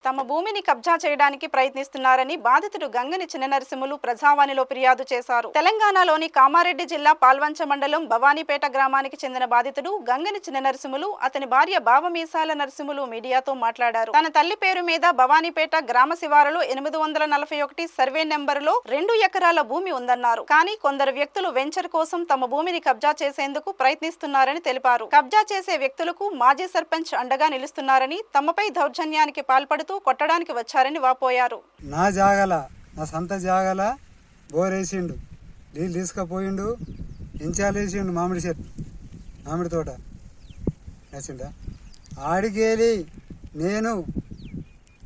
తమ భూమిని కబ్జా చేయడానికి ప్రయత్నిస్తున్నారని బాధితుడు గంగని చిన్ననరసింహులు ప్రజావాణిలో ఫిర్యాదు చేశారు. తెలంగాణలోని కామారెడ్డి జిల్లా పాల్వంచ మండలం భవానీపేట గ్రామానికి చెందిన బాధితుడు గంగని చిన్ననరసింహులు అతని భార్య బావమీసాల నరసింహులు మీడియాతో మాట్లాడారు. తన తల్లి పేరు మీద భవానీపేట గ్రామ శివారులో 841 సర్వే నెంబరులో 2 ఎకరాల భూమి ఉందన్నారు. కానీ కొందరు వ్యక్తులు వెంచర్ కోసం తమ భూమిని కబ్జా చేసేందుకు ప్రయత్నిస్తున్నారని తెలిపారు. కబ్జా చేసే వ్యక్తులకు మాజీ సర్పంచ్ అండగా నిలుస్తున్నారని, తమపై దౌర్జన్యానికి పాల్పడుతూ కొట్టడానికి వచ్చారని వాపోయారు. నా జాగల నా సొంత జాగల బోరేసిండు, నీళ్ళు తీసుకుపోయిండు, ఇంచాలేసిండు, మామిడి తోట నచ్చిందా. ఆడికేలి నేను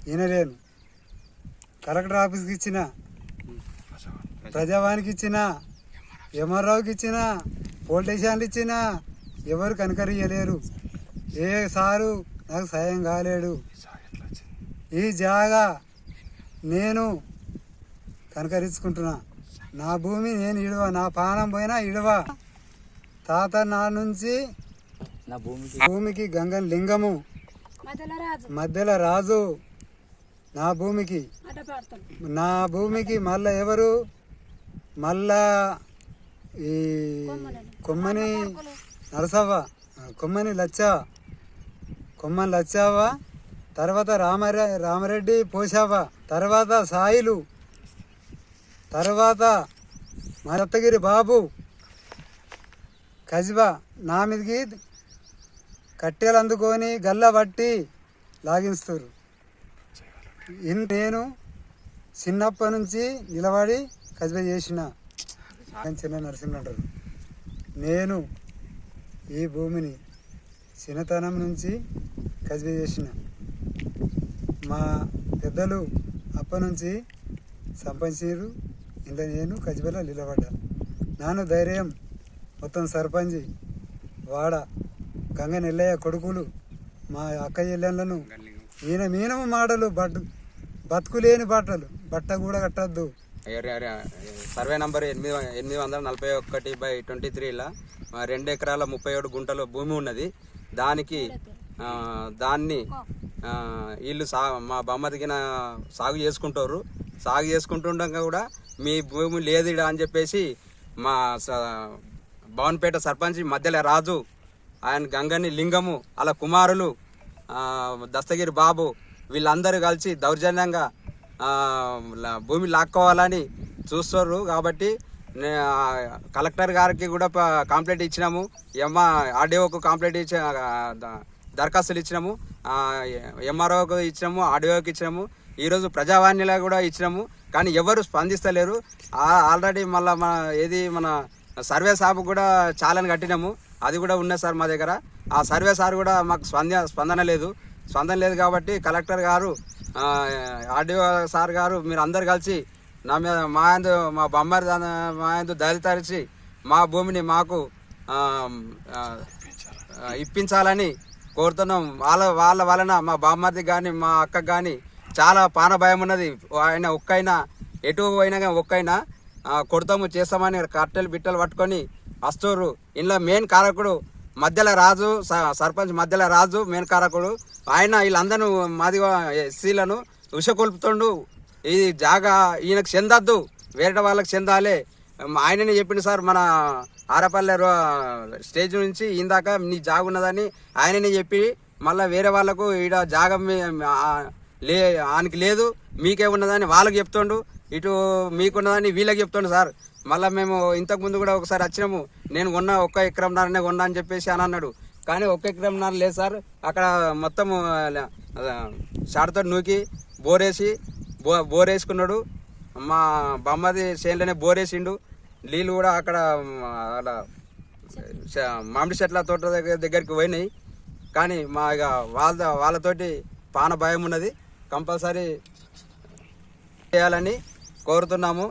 వినలేను. కలెక్టర్ ఆఫీస్కి ఇచ్చిన, ప్రజావానికి ఇచ్చిన, ఎంఆర్ఓకి ఇచ్చిన, పోలీస్ స్టేషన్లు ఇచ్చిన, ఎవరు కనకరియలేరు. ఏ సారు నాకు సాయం కాలేడు. ఈ జాగా నేను కనకరించుకుంటున్నా. నా భూమి నేను ఇడవ, నా పానం పోయినా ఇడవ. తాత నా నుంచి భూమికి గంగన్ లింగము మధ్యలో రాజు. నా భూమికి మళ్ళా ఎవరు, మళ్ళా ఈ కొమ్మని నరసవ్వ, కొమ్మని లచ్చవ్వ, తర్వాత రామరెడ్డి పోసావా, తర్వాత సాయిలు, తర్వాత మా రత్తగిరి బాబు కజిబా నా మీదకి కట్టెలు అందుకొని గల్ల పట్టి లాగిస్తారు. నేను చిన్నప్పటి నుంచి నిలబడి కజిబా చేసిన చిన్న నరసింహ అంటారు. నేను ఈ భూమిని చిన్నతనం నుంచి కజిబా చేసిన. మా పెద్దలు అప్పటి నుంచి సంపాదించారు. ఇంట్లో నేను కజిబలో నిలబడ్డా. నాను ధైర్యం మొత్తం సర్పంచి వాడ గంగ నెల్లయ్య కొడుకులు మా అక్క చెల్లెళ్ళను మీనము మాటలు బతుకులేని బట్ట కూడా కట్టద్దు. సర్వే నంబర్ 841/23 2 ఎకరాల 37 గుంటలు భూమి ఉన్నది. దాన్ని వీళ్ళు మా బొమ్మదిగిన సాగు చేసుకుంటారు. సాగు చేసుకుంటుండగా కూడా మీ భూమి లేదు అని చెప్పేసి మా భవన్పేట సర్పంచ్ మధ్యలో రాజు, ఆయన గంగని లింగము, అలా కుమారులు దస్తగిరి బాబు వీళ్ళందరూ కలిసి దౌర్జన్యంగా భూమి లాక్కోవాలని చూస్తారు. కాబట్టి కలెక్టర్ గారికి కూడా కంప్లైంట్ ఇచ్చినాము, ఆర్డీఓకు కంప్లైంట్ దరఖాస్తులు ఇచ్చినాము, ఎంఆర్ఓకి ఇచ్చినాము, ఆర్డీఓకి ఇచ్చినాము, ఈరోజు ప్రజావాణిలో కూడా ఇచ్చినాము. కానీ ఎవరు స్పందిస్తలేరు. ఆల్రెడీ మళ్ళీ మన సర్వే సాబ్ కూడా చాలని కట్టినాము, అది కూడా ఉన్నది సార్ మా దగ్గర. ఆ సర్వే సార్ కూడా మాకు స్పందన లేదు కాబట్టి కలెక్టర్ గారు, ఆర్డీఓ సార్ గారు మీరు అందరు కలిసి నా మీద మా బొమ్మరి దళితరిచి మా భూమిని మాకు ఇప్పించాలని కోరుతున్నాం. వాళ్ళ వలన మా బామ్మర్ది కానీ మా అక్కకు కానీ చాలా పానభయం ఉన్నది. ఆయన ఒక్కైనా ఎటు పోయినా కానీ ఒక్కైనా కొడతాము చేస్తామని కట్టెలు బిట్టలు పట్టుకొని వస్తారు. ఇంట్లో మెయిన్ కారకుడు మధ్యలో రాజు, సర్పంచ్ మధ్యలో రాజు మెయిన్ కారకుడు. ఆయన వీళ్ళందరూ మాది ఎస్సీలను ఉషకొల్పుతుండు. ఈ జాగా ఈయనకు చెందద్దు, వేరే వాళ్ళకి చెందాలి. ఆయననే చెప్పిండు సార్, మన ఆరపల్లె స్టేజ్ నుంచి ఇందాక నీ జాగ ఉన్నదని ఆయననే చెప్పి మళ్ళీ వేరే వాళ్ళకు ఈడ జాగ ఆయనకి లేదు, మీకే ఉన్నదని వాళ్ళకి చెప్తుండు, ఇటు మీకున్నదని వీళ్ళకి చెప్తుండు సార్. మళ్ళీ మేము ఇంతకుముందు కూడా ఒకసారి వచ్చినాము, నేను 1 ఎకరంన్నరనే కొన్నా అని చెప్పేసి అని అన్నాడు. కానీ 1 ఎకరంన్నర లేదు సార్. అక్కడ మొత్తం షార్ట్తో నూకి బోరేసుకున్నాడు. మా బొమ్మది చేనులోనే బోరేసిండు. నీళ్ళు కూడా అక్కడ అలా మామిడి చెట్ల తోట దగ్గరికి పోయినాయి. కానీ మా ఇక వాళ్ళతోటి పాన భయం ఉన్నది. కంపల్సరీ చేయాలని కోరుతున్నాము.